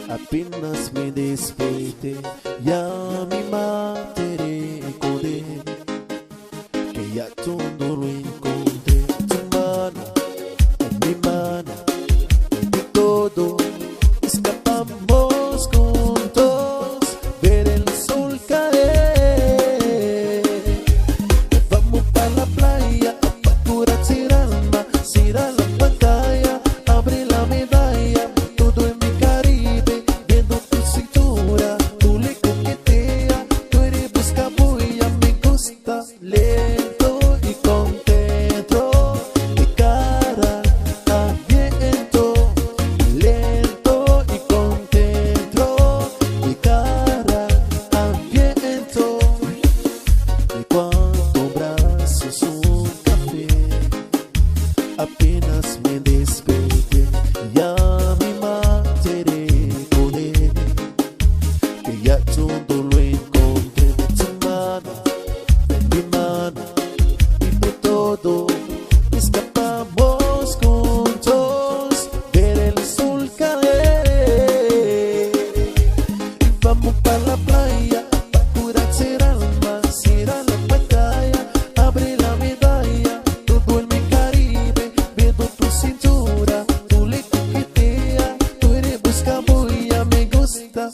Apenas me desperté, ya mi madre recordé que ya todo lo encontré. Tu mano en mi mano, de todo escapamos juntos, ver el sol caer. Vamos para la playa, pa' curarse el alma, cierra la pantalla, abre la medalla, todo en mi Caribe. Lento y contento, de cara a viento. Lento y contento, de cara a viento. De cuatro brazos un café, apenas me desperté, ya mi madre recordé que ya todo lo encontré. De tu mano mi mano y de todo escapamos juntos, ver el sol caer. Y vamos para la playa, pa' curarse el alma, cierra la pantalla, abre la medalla, todo en mi Caribe, viendo tu cintura, tú le coqueteas, tú eres busca boya, me gusta.